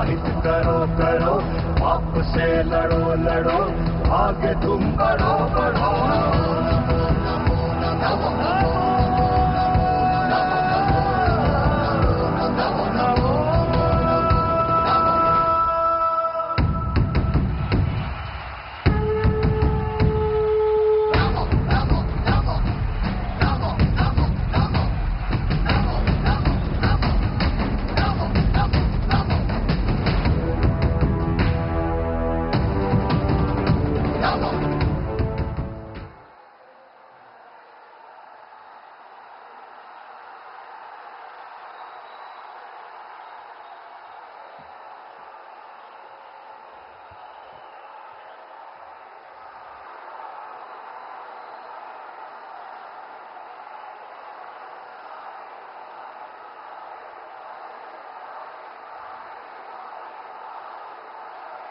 हित करो करो, पाप से लड़ो लड़ो, आगे तुम बढ़ो बढ़ो।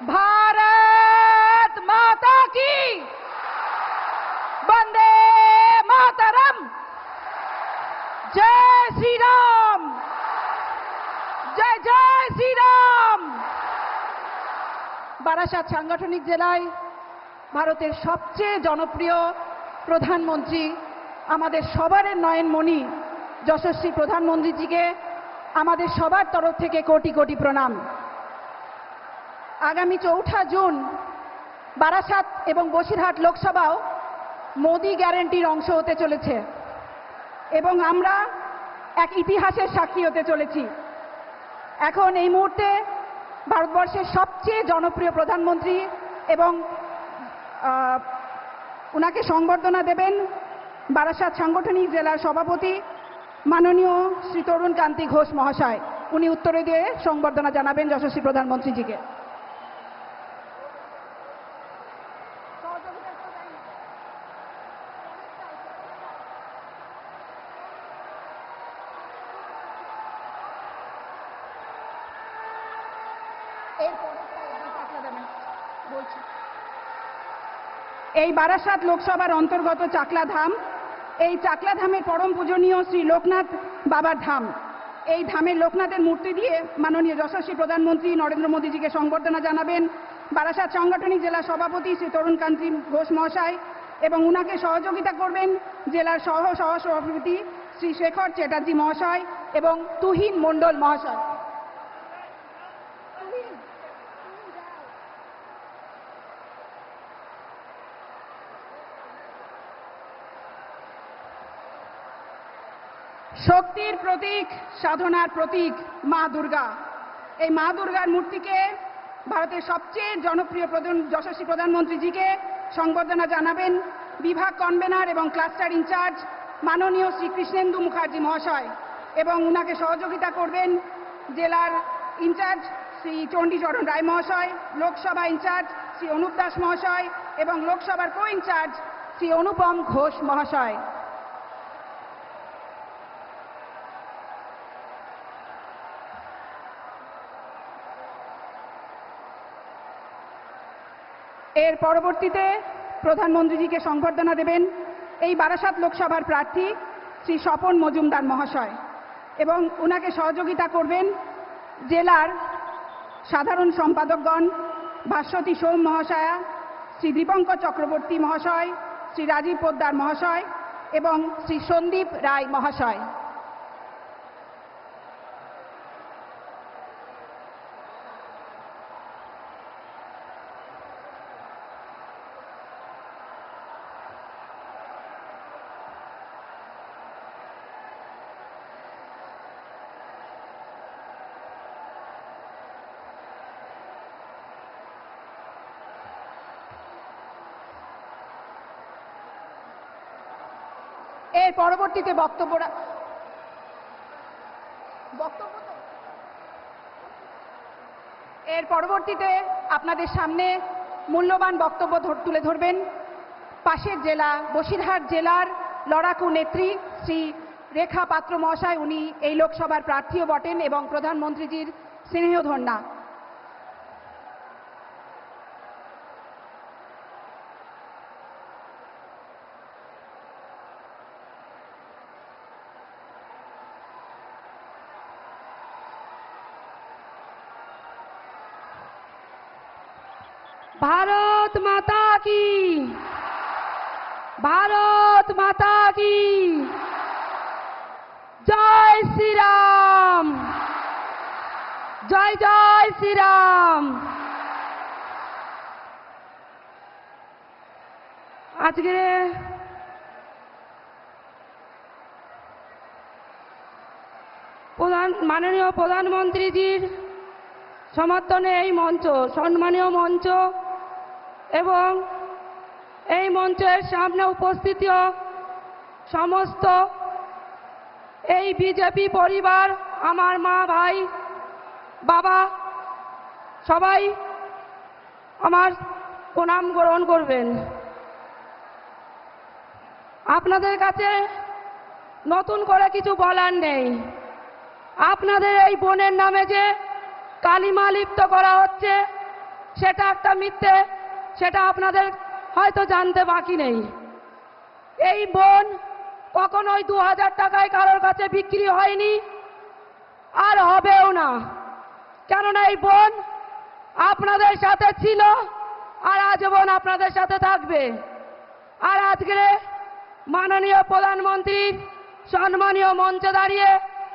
भारत माता की वंदे मातरम। जय श्री राम, जय जय श्री राम। বারাসাত সাংগঠনিক জেলায় ভারতের সবচেয়ে জনপ্রিয় প্রধানমন্ত্রী, আমাদের সবার নয়নমণি যশস্বী প্রধানমন্ত্রীজিকে আমাদের সবার তরফ থেকে কোটি কোটি প্রণাম। আগামী 4 জুন বারাসাত এবং বসিরহাট লোকসভাও মোদি গ্যারান্টির অংশ হতে চলেছে এবং আমরা এক ইতিহাসের সাক্ষী হতে চলেছি। এখন এই মুহূর্তে ভারতবর্ষের সবচেয়ে জনপ্রিয় প্রধানমন্ত্রী এবং ওনাকে সংবর্ধনা দেবেন বারাসাত সাংগঠনিক জেলার সভাপতি মাননীয় শ্রী তরুণ কান্তি ঘোষ মহাশয়। উনি উত্তরে দিয়ে সংবর্ধনা জানাবেন যশস্বী প্রধানমন্ত্রীজিকে। এই বারাসাত লোকসভার অন্তর্গত চাকলাধাম, এই চাকলাধামের পরম পূজনীয় শ্রী লোকনাথ বাবার ধাম। এই ধামের লোকনাথের মূর্তি দিয়ে মাননীয় যশস্বী প্রধানমন্ত্রী নরেন্দ্র মোদীজিকে সংবর্ধনা জানাবেন বারাসাত সাংগঠনিক জেলা সভাপতি শ্রী তরুণ কান্তি ঘোষ মহাশয় এবং উনাকে সহযোগিতা করবেন জেলার সহসভাপতি শ্রী শেখর চ্যাটার্জি মহাশয় এবং তুহিন মণ্ডল মহাশয়। শক্তির প্রতীক, সাধনার প্রতীক মা দুর্গা। এই মা দুর্গার মূর্তিকে ভারতের সবচেয়ে জনপ্রিয় যশস্বী প্রধানমন্ত্রীজিকে সংবর্ধনা জানাবেন বিভাগ কনভেনার এবং ক্লাস্টার ইনচার্জ মাননীয় শ্রী কৃষ্ণেন্দু মুখার্জি মহাশয় এবং উনাকে সহযোগিতা করবেন জেলার ইনচার্জ শ্রী চণ্ডীচরণ রায় মহাশয়, লোকসভা ইনচার্জ শ্রী অনুপ দাস মহাশয় এবং লোকসভার কো ইনচার্জ শ্রী অনুপম ঘোষ মহাশয়। এর পরবর্তীতে প্রধানমন্ত্রীজিকে সংবর্ধনা দেবেন এই বারাসাত লোকসভার প্রার্থী শ্রী স্বপন মজুমদার মহাশয় এবং ওনাকে সহযোগিতা করবেন জেলার সাধারণ সম্পাদকগণ ভাস্বতী সোম মহাশয়া, শ্রী দীপঙ্কর চক্রবর্তী মহাশয়, শ্রী রাজীব পোদ্দার মহাশয় এবং শ্রী সন্দীপ রায় মহাশয়। এর পরবর্তীতে আপনাদের সামনে মূল্যবান বক্তব্য তুলে ধরবেন পাশের জেলা বসিরহাট জেলার লড়াকু নেত্রী শ্রী রেখা পাত্র মহাশয়। উনি এই লোকসভার প্রার্থীও বটেন এবং প্রধানমন্ত্রীজির স্নেহধন্যা। ভারত মাতা কি, ভারত মাতা কি, জয় শ্রীরাম, জয় জয় শ্রীরাম। আজকে মাননীয় প্রধানমন্ত্রীজির সমর্থনে এই মঞ্চ, সম্মানীয় মঞ্চ এবং এই মঞ্চের সামনে উপস্থিত সমস্ত এই বিজেপি পরিবার, আমার মা, ভাই, বাবা, সবাই আমার প্রণাম গ্রহণ করবেন। আপনাদের কাছে নতুন করে কিছু বলার নেই। আপনাদের এই বোনের নামে যে কালিমা লিপ্ত করা হচ্ছে সেটা একটা মিথ্যে, সেটা আপনাদের হয়তো জানতে বাকি নেই। এই বোন কখনোই 2000 টাকায় কারোর কাছে বিক্রি হয়নি, আর হবেও না। কেননা এই বোন আপনাদের সাথে ছিল আর আজীবন আপনাদের সাথে থাকবে। আর আজকে মাননীয় প্রধানমন্ত্রীর সম্মানীয় মঞ্চে দাঁড়িয়ে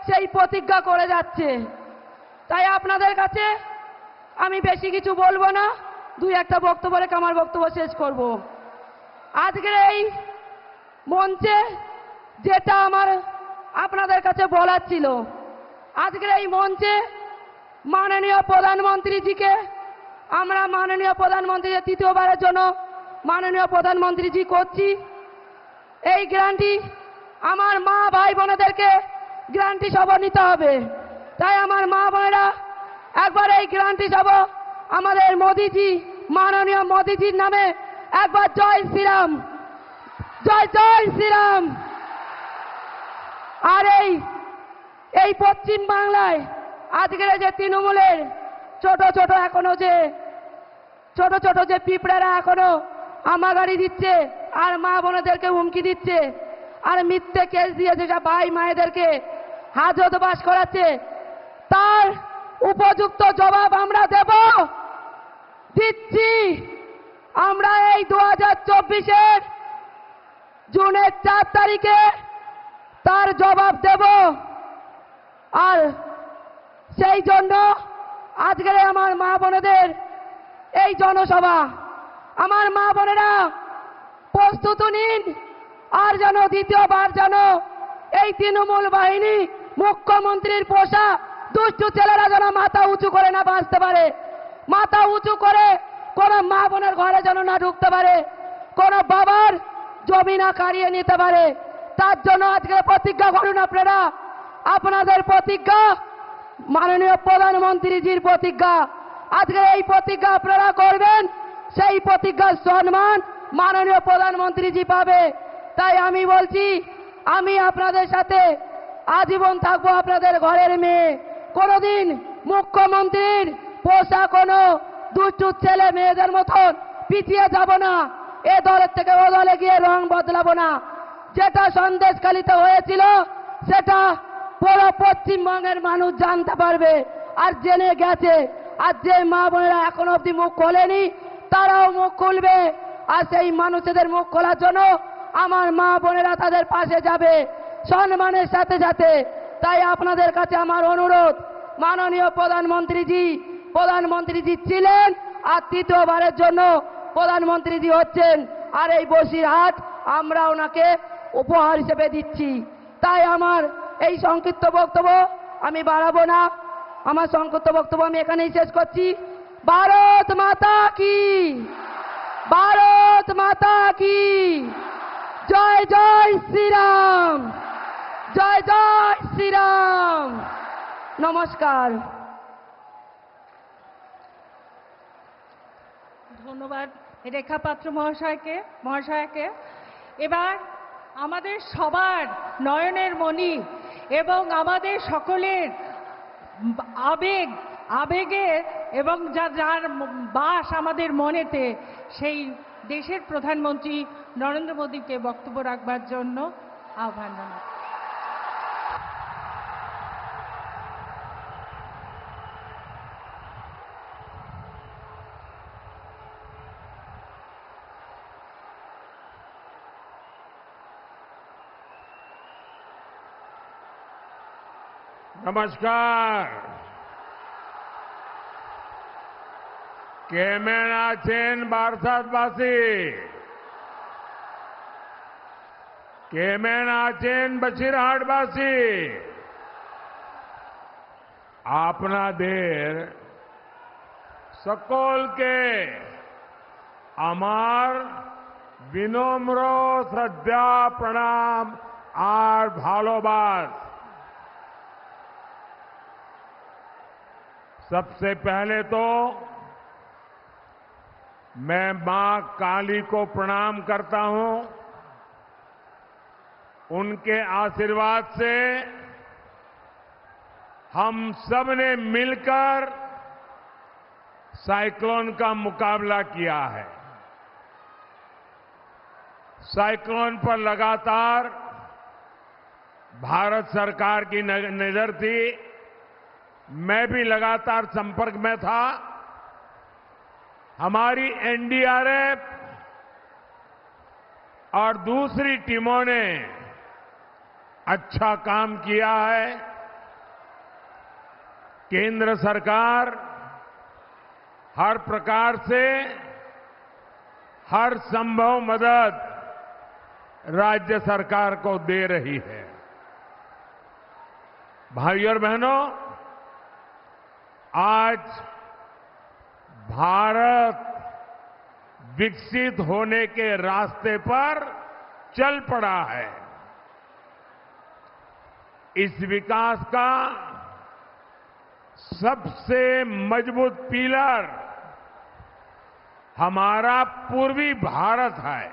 সেই প্রতিজ্ঞা করে যাচ্ছে। তাই আপনাদের কাছে আমি বেশি কিছু বলবো না, দুই একটা বক্তব্য রেখে আমার বক্তব্য শেষ করব। আজকের এই মঞ্চে যেটা আমার আপনাদের কাছে বলার ছিল, আজকের এই মঞ্চে মাননীয় প্রধানমন্ত্রীজিকে আমরা মাননীয় প্রধানমন্ত্রীর তৃতীয়বারের জন্য মাননীয় প্রধানমন্ত্রীজি করছি। এই গ্যারান্টি আমার মা ভাই বোনেদেরকে গ্যারান্টি সভা নিতে হবে। তাই আমার মা বোনেরা একবার এই গ্যারান্টি সভা আমাদের মোদিজি, মাননীয় মোদিজির নামে একবার জয় শ্রীরাম, জয় জয় শ্রীরাম। আর এই পশ্চিম বাংলায় আজকের যে তৃণমূলের ছোট ছোট যে পিঁপড়ারা এখনো আমাগাড়ি দিচ্ছে আর মা বোনেদেরকে হুমকি দিচ্ছে আর মিথ্যে কেস দিয়ে যেসব ভাই মায়েদেরকে হাজতবাস করাচ্ছে, তার উপযুক্ত জবাব আমরা দেব, দিচ্ছি। আমরা এই 2024-এর জুনের 4 তারিখে তার জবাব দেব। আর সেই জন্য আজকের আমার মা বোনেদের এই জনসভা, আমার মা বোনেরা প্রস্তুত নিন। আর যেন দ্বিতীয়বার যেন এই তৃণমূল বাহিনী, মুখ্যমন্ত্রীর পোষা দুষ্টু ছেলেরা যেন মাথা উঁচু করে না বাঁচতে পারে, মাথা উঁচু করে কোন মা বোনের ঘরে যেন না ঢুকতে পারে, কোন বাবার জমি না কাড়িয়ে নিতে পারে। তার জন্য আজকে প্রতিজ্ঞা করুন আপনারা। আপনাদের প্রতিজ্ঞা মাননীয় প্রধানমন্ত্রীজির প্রতিজ্ঞা। আজকে এই প্রতিজ্ঞা আপনারা করবেন, সেই প্রতিজ্ঞার সম্মান মাননীয় প্রধানমন্ত্রীজি পাবে। তাই আমি বলছি, আমি আপনাদের সাথে আজীবন থাকবো, আপনাদের ঘরের মেয়ে। কোনোদিন মুখ্যমন্ত্রীর পোষা কোনো দুষ্টু ছেলে মেয়েদের মতন পিছিয়ে যাব না, এ দলের থেকে ও দলে গিয়ে রং বদলাবো না। যেটা সন্দেশখালিতে হয়েছিল সেটা পুরো পশ্চিমবঙ্গের মানুষ জানতে পারবে আর জেনে গেছে। আর যে মা বোনেরা এখনো অব্দি মুখ খোলেনি তারাও মুখ খুলবে। আর সেই মানুষদের মুখ খোলার জন্য আমার মা বোনেরা তাদের পাশে যাবে সম্মানের সাথে সাথে। তাই আপনাদের কাছে আমার অনুরোধ, মাননীয় প্রধানমন্ত্রীজি ছিলেন আর তৃতীয়বারের জন্য প্রধানমন্ত্রীজি হচ্ছেন। আর এই বসিরহাট আমরা ওনাকে উপহার হিসেবে দিচ্ছি। তাই আমার এই সংক্ষিপ্ত বক্তব্য আমি বাড়াবো না, আমার সংক্ষিপ্ত বক্তব্য আমি এখানেই শেষ করছি। ভারত মাতা কি, ভারত মাতা কি, জয় জয় শ্রীরাম, জয় জয় শ্রীরাম। নমস্কার। ধন্যবাদ রেখা পাত্র মহাশয়কে। এবার আমাদের সবার নয়নের মণি এবং আমাদের সকলের আবেগে এবং যার বাস আমাদের মনেতে, সেই দেশের প্রধানমন্ত্রী নরেন্দ্র মোদীকে বক্তব্য রাখবার জন্য আহ্বান জানাই। नमस्कार। केमेन आছেন भारतवासी? केमेन आছেন बसीरहाटवासी? আপনাদের সকলকে আমার বিনম্র শ্রদ্ধা প্রণাম আর ভালোবাস। सबसे पहले तो मैं मां काली को प्रणाम करता हूं। उनके आशीर्वाद से हम सब ने मिलकर साइक्लोन का मुकाबला किया है। साइक्लोन पर लगातार भारत सरकार की नजर थी। मैं भी लगातार संपर्क में था। हमारी एनडीआरएफ और दूसरी टीमों ने अच्छा काम किया है। केंद्र सरकार हर प्रकार से हर संभव मदद राज्य सरकार को दे रही है। भाइयों और बहनों, आज भारत विकसित होने के रास्ते पर चल पड़ा है। इस विकास का सबसे मजबूत पिलर हमारा पूर्वी भारत है।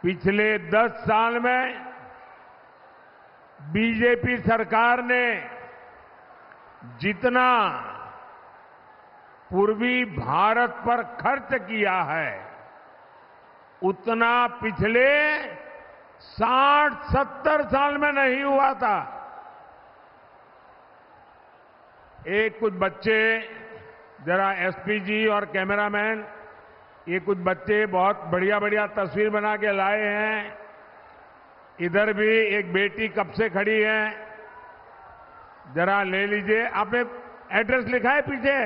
पिछले 10 साल में बीजेपी सरकार ने जितना पूर्वी भारत पर खर्च किया है, उतना पिछले 60-70 साल में नहीं हुआ था। एक कुछ बच्चे, जरा एसपी जी और कैमरामैन, ये कुछ बच्चे बहुत बढ़िया बढ़िया तस्वीर बना के लाए हैं। इधर भी एक बेटी कब से खड़ी है, जरा ले लीजिए। आपने एड्रेस लिखा है पीछे?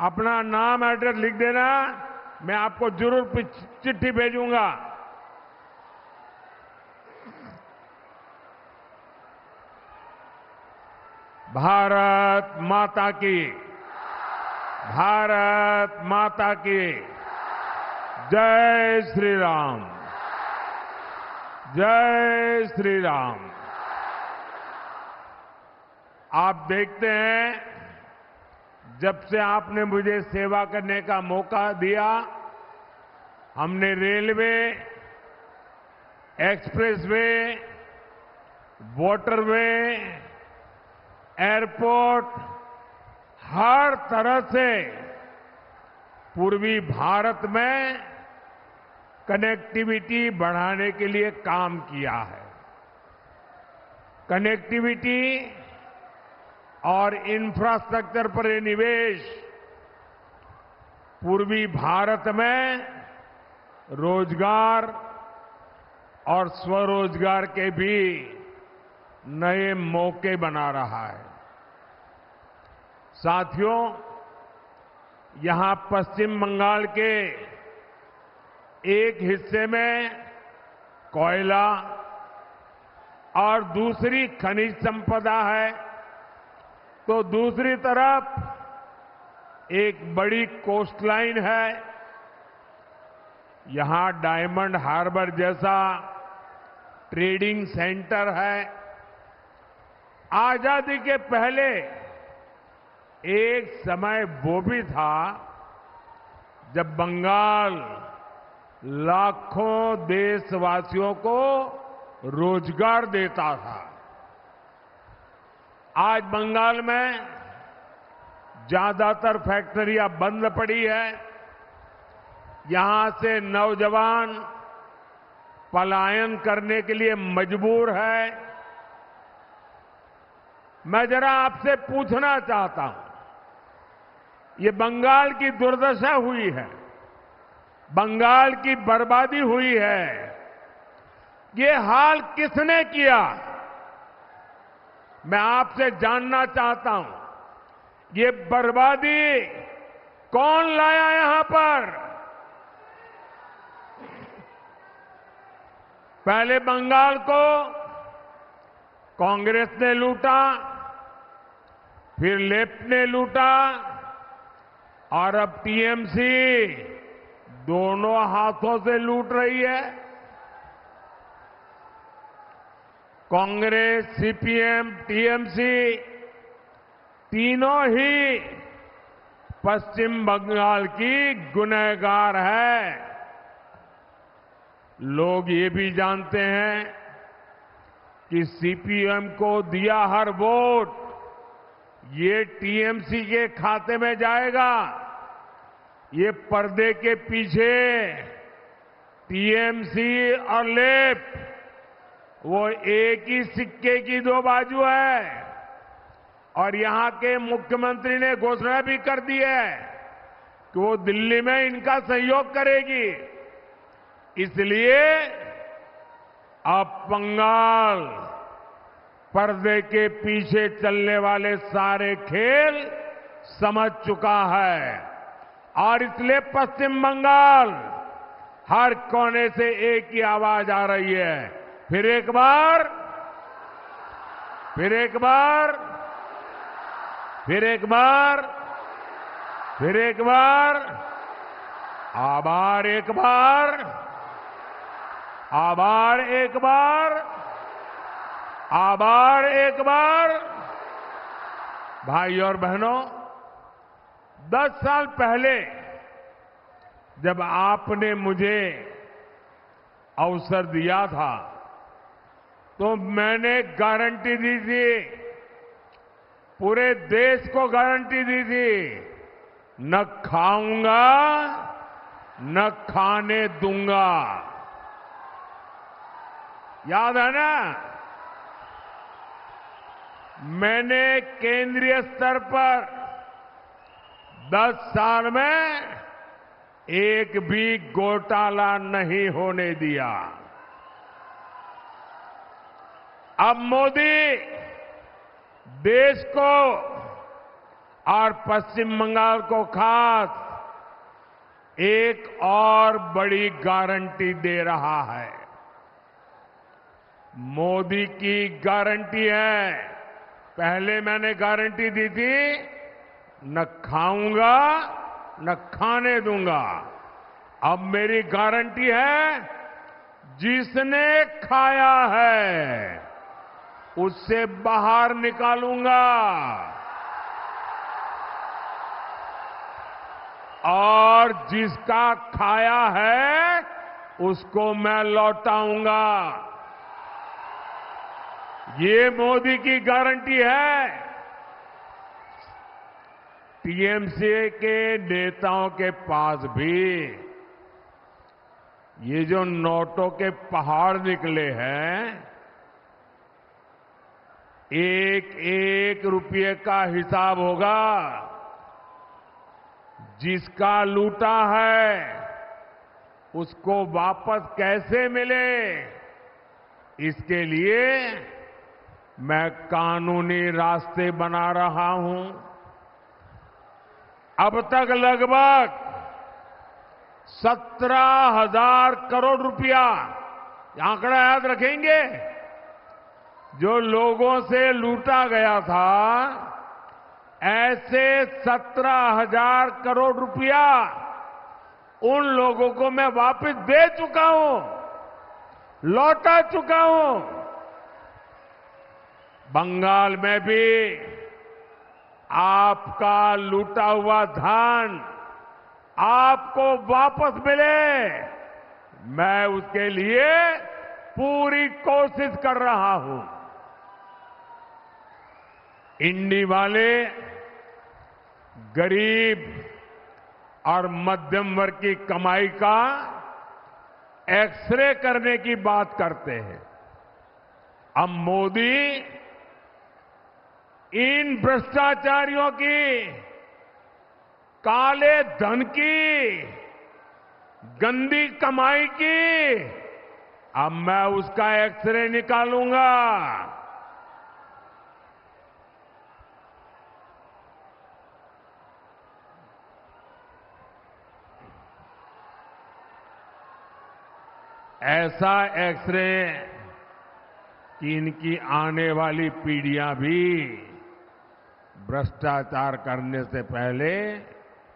अपना नाम एड्रेस लिख देना, मैं आपको जरूर चिट्ठी भेजूंगा। भारत माता की, भारत माता की जय श्री राम, जय श्री राम। आप देखते हैं, जब से आपने मुझे सेवा करने का मौका दिया, हमने रेलवे, एक्सप्रेसवे, वाटरवे, एयरपोर्ट, हर तरह से पूर्वी भारत में कनेक्टिविटी बढ़ाने के लिए काम किया है। कनेक्टिविटी और इंफ्रास्ट्रक्चर पर ये निवेश पूर्वी भारत में रोजगार और स्वरोजगार के भी नए मौके बना रहा है। साथियों, यहां पश्चिम बंगाल के एक हिस्से में कोयला और दूसरी खनिज संपदा है, तो दूसरी तरफ एक बड़ी कोस्टलाइन है। यहां डायमंड हार्बर जैसा ट्रेडिंग सेंटर है। आजादी के पहले एक समय वो भी था जब बंगाल लाखों देशवासियों को रोजगार देता था। आज बंगाल में ज्यादातर फैक्ट्रियां बंद पड़ी है। यहां से नौजवान पलायन करने के लिए मजबूर है। मैं जरा आपसे पूछना चाहता हूं, ये बंगाल की दुर्दशा हुई है, बंगाल की बर्बादी हुई है, ये हाल किसने किया? मैं आपसे जानना चाहता हूं, ये बर्बादी कौन लाया यहां पर? पहले बंगाल को कांग्रेस ने लूटा, फिर लेफ्ट ने लूटा और अब टीएमसी दोनों हाथों से लूट रही है। कांग्रेस, सीपीएम, टीएमसी तीनों ही पश्चिम बंगाल की गुनहगार है। लोग ये भी जानते हैं कि सीपीएम को दिया हर वोट ये टीएमसी के खाते में जाएगा। ये पर्दे के पीछे टीएमसी और लेफ्ट वो एक ही सिक्के की दो बाजू है। और यहां के मुख्यमंत्री ने घोषणा भी कर दी है कि वो दिल्ली में इनका सहयोग करेगी। इसलिए अब बंगाल पर्दे के पीछे चलने वाले सारे खेल समझ चुका है और इसलिए पश्चिम बंगाल हर कोने से एक ही आवाज आ रही है, फिर एक बार, फिर एक बार, फिर एक बार, फिर एक बार, आभार एक बार, आभार एक बार, आभार एक बार। भाई और बहनों, 10 साल पहले जब आपने मुझे अवसर दिया था तो मैंने गारंटी दी थी, पूरे देश को गारंटी दी थी, न खाऊंगा न खाने दूंगा। याद है ना? मैंने केंद्रीय स्तर पर 10 साल में एक भी घोटाला नहीं होने दिया। अब मोदी देश को और पश्चिम बंगाल को खास एक और बड़ी गारंटी दे रहा है। मोदी की गारंटी है, पहले मैंने गारंटी दी थी न खाऊंगा न खाने दूंगा। अब मेरी गारंटी है, जिसने खाया है उससे बाहर निकालूंगा और जिसका खाया है उसको मैं लौटाऊंगा। ये मोदी की गारंटी है। टीएमसी के नेताओं के पास भी ये जो नोटों के पहाड़ निकले हैं, एक एक रुपये का हिसाब होगा। जिसका लूटा है उसको वापस कैसे मिले, इसके लिए मैं कानूनी रास्ते बना रहा हूं। अब तक लगभग 17,000 करोड़ रुपया, आंकड़ा याद रखेंगे, जो लोगों से लूटा गया था, ऐसे 17,000 करोड़ रुपया उन लोगों को मैं वापस दे चुका हूं, लौटा चुका हूं। बंगाल में भी आपका लूटा हुआ धन आपको वापस मिले, मैं उसके लिए पूरी कोशिश कर रहा हूं। इंडी वाले गरीब और मध्यम वर्ग की कमाई का एक्सरे करने की बात करते हैं। अब मोदी इन भ्रष्टाचारियों की, काले धन की, गंदी कमाई की, अब मैं उसका एक्सरे निकालूंगा। ऐसा एक्सरे कि इनकी आने वाली पीढ़ियां भी भ्रष्टाचार करने से पहले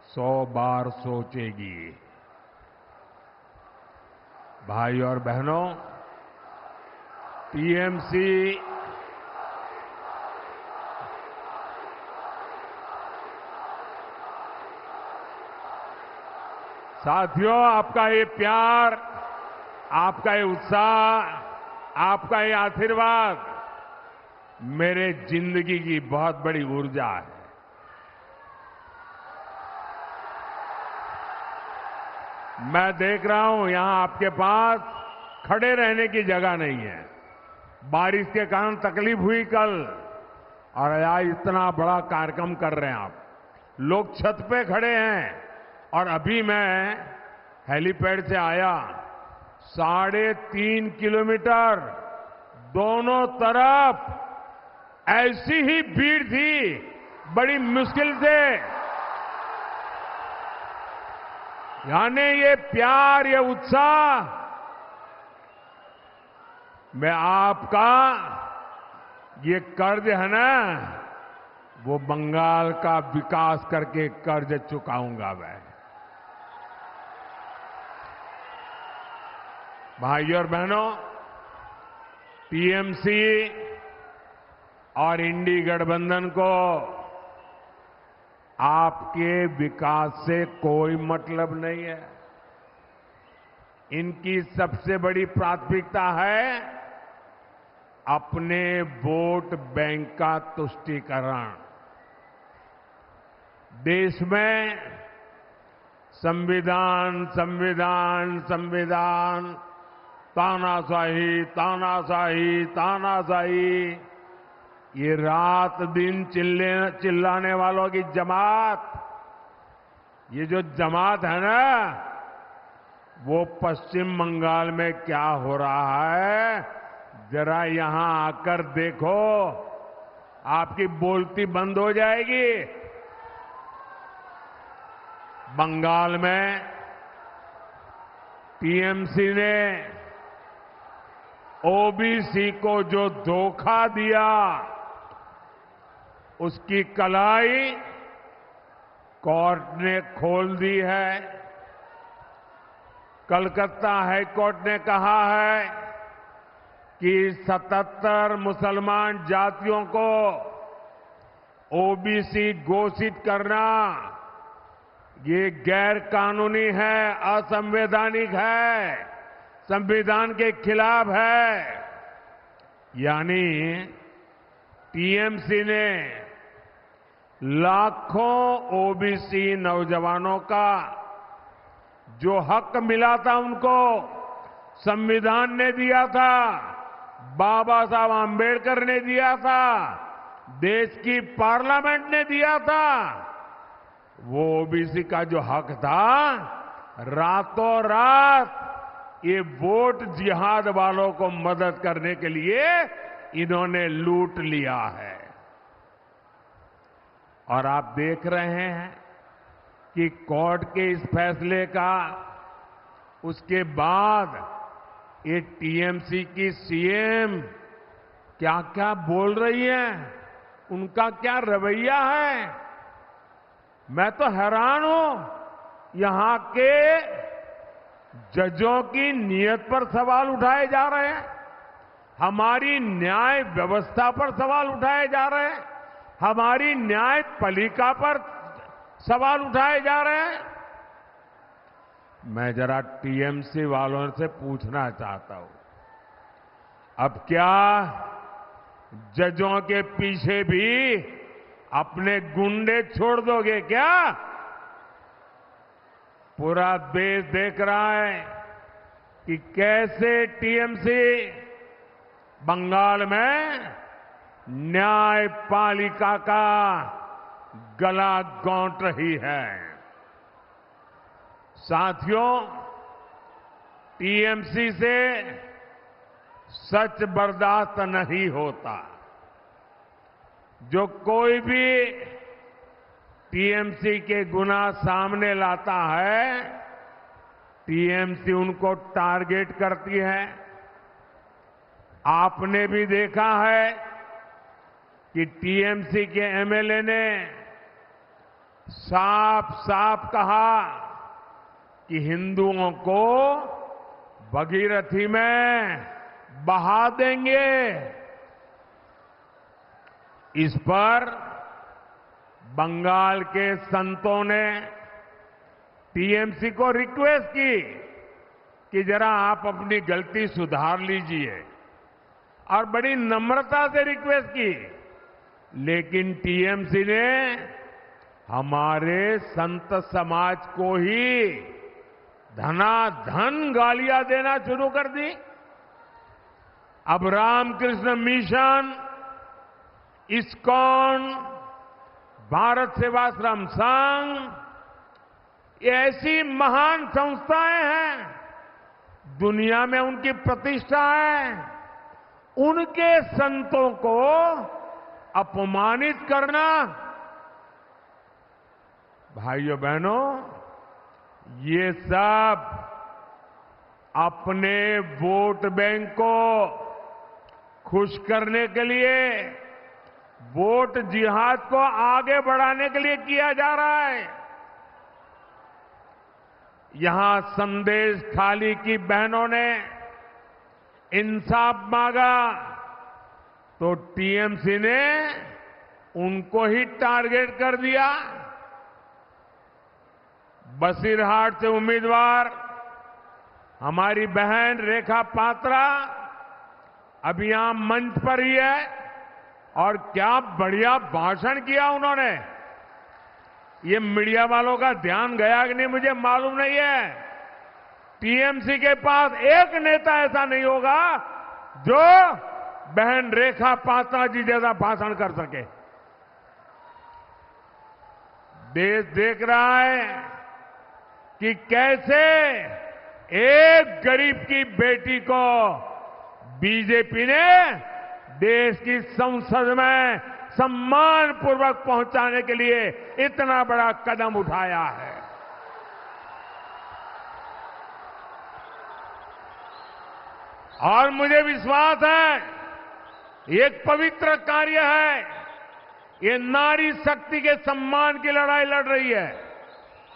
100 बार सोचेगी। भाई और बहनों, टीएमसी साथियों, आपका ये प्यार, आपका ये उत्साह, आपका ये आशीर्वाद मेरे जिंदगी की बहुत बड़ी ऊर्जा है। मैं देख रहा हूं यहां आपके पास खड़े रहने की जगह नहीं है। बारिश के कारण तकलीफ हुई कल, और आज इतना बड़ा कार्यक्रम कर रहे हैं आप। लोग छत पे खड़े हैं, और अभी मैं हेलीपैड से आया, 3.5 किलोमीटर दोनों तरफ ऐसी ही भीड़ थी, बड़ी मुश्किल से। यानी ये प्यार, ये उत्साह मैं आपका ये कर्ज है ना, वो बंगाल का विकास करके कर्ज चुकाऊंगा मैं। भाइयों और बहनों, टीएमसी और इंडी गठबंधन को आपके विकास से कोई मतलब नहीं है। इनकी सबसे बड़ी प्राथमिकता है अपने वोट बैंक का तुष्टीकरण। देश में संविधान संविधान संविधान, तानाशाही तानाशाही तानाशाही, ये रात दिन चिल्लाने वालों की जमात, ये जो जमात है ना, वो पश्चिम बंगाल में क्या हो रहा है जरा यहां आकर देखो, आपकी बोलती बंद हो जाएगी। बंगाल में टीएमसी ने ओबीसी को जो धोखा दिया, उसकी कलाई कोर्ट ने खोल दी है। कलकत्ता हाई कोर्ट ने कहा है कि 77 मुसलमान जातियों को ओबीसी घोषित करना ये गैर कानूनी है, असंवैधानिक है, संविधान के खिलाफ है। यानी टीएमसी ने लाखों ओबीसी नौजवानों का जो हक मिला था उनको संविधान ने दिया था, बाबा साहब आंबेडकर ने दिया था, देश की पार्लियामेंट ने दिया था, वो ओबीसी का जो हक था, रातों रात ये वोट जिहाद वालों को मदद करने के लिए इन्होंने लूट लिया है। और आप देख रहे हैं कि कोर्ट के इस फैसले का उसके बाद ये टीएमसी की सीएम क्या क्या बोल रही है, उनका क्या रवैया है। मैं तो हैरान हूं। यहां के जजों की नीयत पर सवाल उठाए जा रहे हैं, हमारी न्याय व्यवस्था पर सवाल उठाए जा रहे हैं, हमारी न्यायपालिका पर सवाल उठाए जा रहे हैं। मैं जरा टीएमसी वालों से पूछना चाहता हूं, अब क्या जजों के पीछे भी अपने गुंडे छोड़ दोगे क्या? पूरा देश देख रहा है कि कैसे टीएमसी बंगाल में न्यायपालिका का गला गौंट रही है। साथियों, टीएमसी से सच बर्दाश्त नहीं होता। जो कोई भी टीएमसी के गुनाह सामने लाता है, टीएमसी उनको टारगेट करती है। आपने भी देखा है कि टीएमसी के एमएलए ने साफ साफ कहा कि हिंदुओं को भगीरथी में बहा देंगे। इस पर बंगाल के संतों ने टीएमसी को रिक्वेस्ट की कि जरा आप अपनी गलती सुधार लीजिए, और बड़ी नम्रता से रिक्वेस्ट की। लेकिन टीएमसी ने हमारे संत समाज को ही धनाधन गालियां देना शुरू कर दी। अब रामकृष्ण मिशन, इस्कॉन, भारत सेवाश्रम संघ, ये ऐसी महान संस्थाएं हैं, दुनिया में उनकी प्रतिष्ठा है। उनके संतों को अपमानित करना, भाइयों बहनों, ये सब अपने वोट बैंक को खुश करने के लिए, वोट जिहाद को आगे बढ़ाने के लिए किया जा रहा है। यहां संदेश खाली की बहनों ने इंसाफ मांगा तो टीएमसी ने उनको ही टारगेट कर दिया। बसीरहाट से उम्मीदवार हमारी बहन रेखा पात्रा अभी यहां मंच पर ही है, और क्या बढ़िया भाषण किया उन्होंने। ये मीडिया वालों का ध्यान गया कि नहीं मुझे मालूम नहीं है। टीएमसी के पास एक नेता ऐसा नहीं होगा जो बहन रेखा पात्रा जी जैसा भाषण कर सके। देश देख रहा है कि कैसे एक गरीब की बेटी को बीजेपी ने देश की संसद में सम्मान पूर्वक पहुंचाने के लिए इतना बड़ा कदम उठाया है। और मुझे विश्वास है ये एक पवित्र कार्य है। ये नारी शक्ति के सम्मान की लड़ाई लड़ रही है।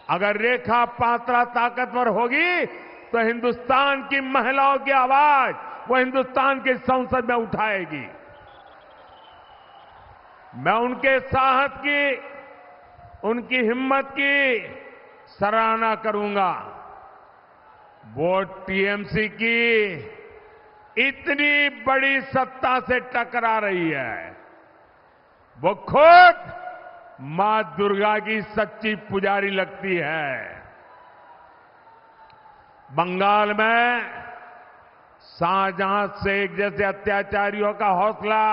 अगर रेखा पात्रा ताकतवर होगी तो हिंदुस्तान की महिलाओं की आवाज वो हिंदुस्तान की संसद में उठाएगी। मैं उनके साहस की, उनकी हिम्मत की सराहना करूंगा। वो टीएमसी की इतनी बड़ी सत्ता से टकरा रही है। वो खुद मां दुर्गा की सच्ची पुजारी लगती है। बंगाल में शाहजहां शेख जैसे अत्याचारियों का हौसला,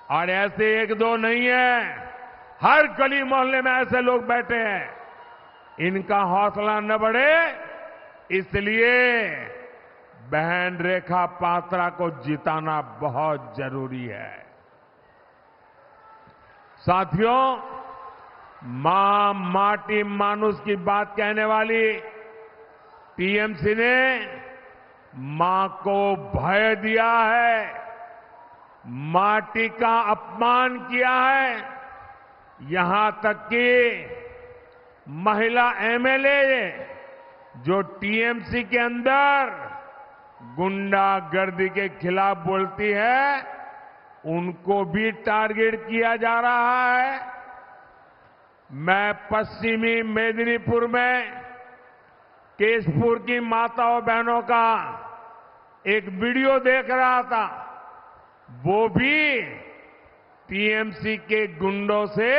और ऐसे एक दो नहीं है, हर गली मोहल्ले में ऐसे लोग बैठे हैं। इनका हौसला न बढ़े इसलिए बहन रेखा पात्रा को जिताना बहुत जरूरी है। साथियों, मां माटी मानुष की बात कहने वाली टीएमसी ने मां को भय दिया है, माटी का अपमान किया है। यहां तक कि महिला एमएलए जो टीएमसी के अंदर गुंडागर्दी के खिलाफ बोलती है, उनको भी टारगेट किया जा रहा है। मैं पश्चिमी मेदिनीपुर में केशपुर की माताओं बहनों का एक वीडियो देख रहा था। वो भी टीएमसी के गुंडों से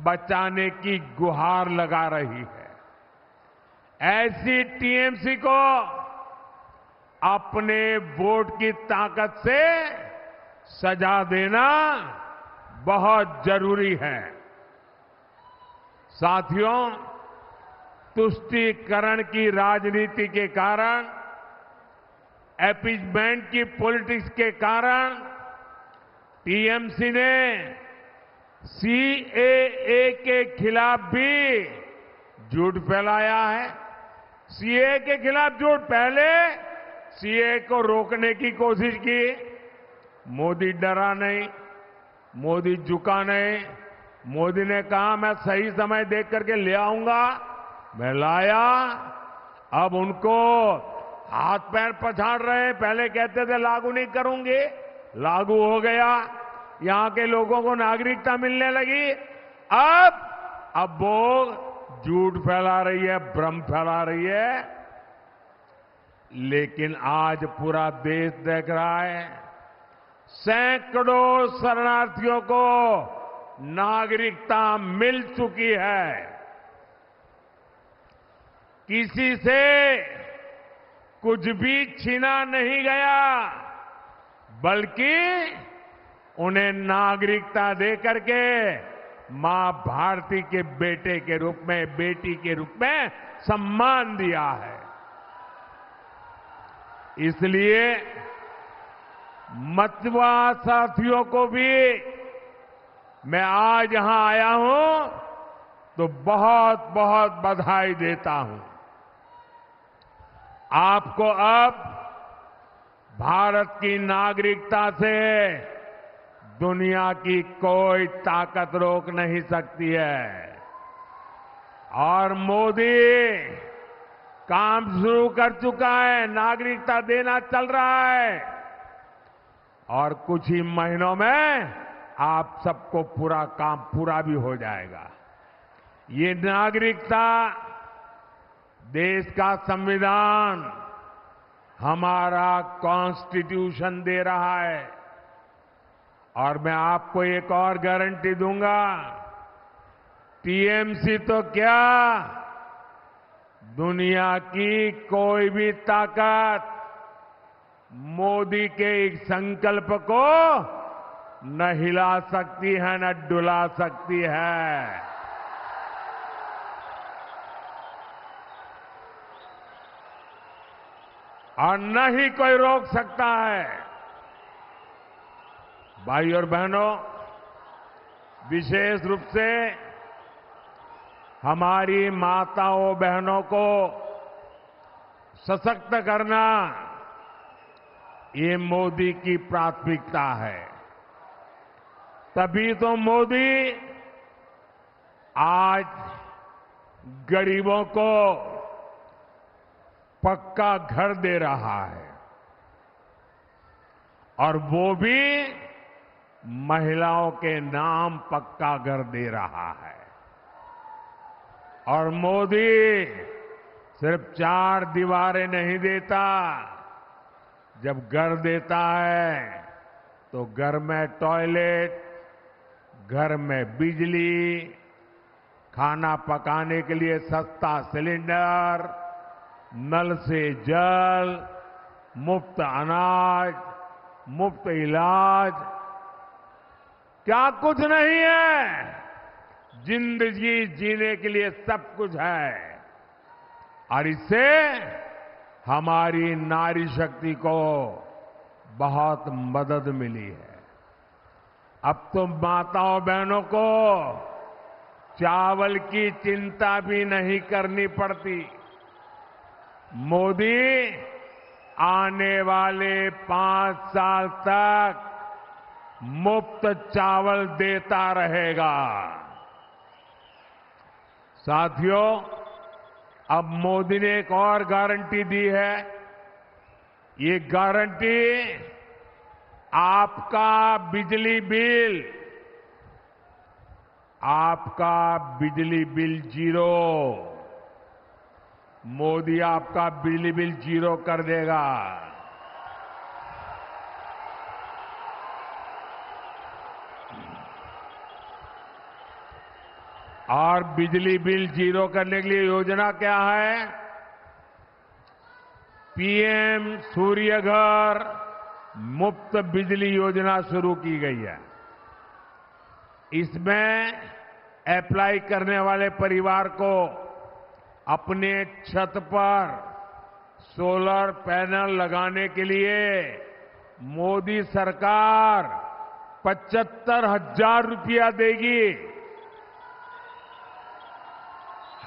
बचाने की गुहार लगा रही है। ऐसी टीएमसी को अपने वोट की ताकत से सजा देना बहुत जरूरी है। साथियों, तुष्टीकरण की राजनीति के कारण, अपीजमेंट की पॉलिटिक्स के कारण टीएमसी ने सीएए के खिलाफ भी झूठ फैलाया है। सीए के खिलाफ झूठ। पहले सीए को रोकने की कोशिश की, मोदी डरा नहीं, मोदी झुका नहीं। मोदी ने कहा मैं सही समय देख करके ले आऊंगा, मैं लाया। अब उनको हाथ पैर पछाड़ रहे हैं। पहले कहते थे लागू नहीं करूंगे, लागू हो गया, यहां के लोगों को नागरिकता मिलने लगी। अब वो झूठ फैला रही है, भ्रम फैला रही है। लेकिन आज पूरा देश देख रहा है, सैकड़ों शरणार्थियों को नागरिकता मिल चुकी है। किसी से कुछ भी छीना नहीं गया, बल्कि उन्हें नागरिकता देकर के मां भारती के बेटे के रूप में, बेटी के रूप में सम्मान दिया है। इसलिए मतवा साथियों को भी मैं आज यहां आया हूं तो बहुत बहुत बधाई देता हूं। आपको अब भारत की नागरिकता से दुनिया की कोई ताकत रोक नहीं सकती है। और मोदी काम शुरू कर चुका है, नागरिकता देना चल रहा है, और कुछ ही महीनों में आप सबको पूरा काम पूरा भी हो जाएगा। ये नागरिकता देश का संविधान, हमारा कॉन्स्टिट्यूशन दे रहा है। और मैं आपको एक और गारंटी दूंगा, टीएमसी तो क्या, दुनिया की कोई भी ताकत मोदी के एक संकल्प को न हिला सकती है, न डुला सकती है। और न ही कोई रोक सकता है। भाई और बहनों, विशेष रूप से हमारी माताओं बहनों को सशक्त करना, ये मोदी की प्राथमिकता है। तभी तो मोदी आज गरीबों को पक्का घर दे रहा है, और वो भी महिलाओं के नाम पक्का घर दे रहा है। और मोदी सिर्फ 4 दीवारें नहीं देता, जब घर देता है तो घर में टॉयलेट, घर में बिजली, खाना पकाने के लिए सस्ता सिलेंडर, नल से जल, मुफ्त अनाज, मुफ्त इलाज, क्या कुछ नहीं है। जिंदगी जीने के लिए सब कुछ है। और इससे हमारी नारी शक्ति को बहुत मदद मिली है। अब तो माताओं बहनों को चावल की चिंता भी नहीं करनी पड़ती। मोदी आने वाले 5 साल तक मुफ्त चावल देता रहेगा। साथियों, अब मोदी ने एक और गारंटी दी है। ये गारंटी आपका बिजली बिल जीरो। मोदी आपका बिजली बिल जीरो कर देगा। और बिजली बिल जीरो करने के लिए योजना क्या है? पीएम सूर्य घर मुफ्त बिजली योजना शुरू की गई है। इसमें अप्लाई करने वाले परिवार को अपने छत पर सोलर पैनल लगाने के लिए मोदी सरकार 75,000 रुपया देगी।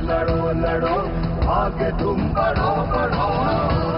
लड़ो लड़ो आगे तुम बढ़ो बढ़ो।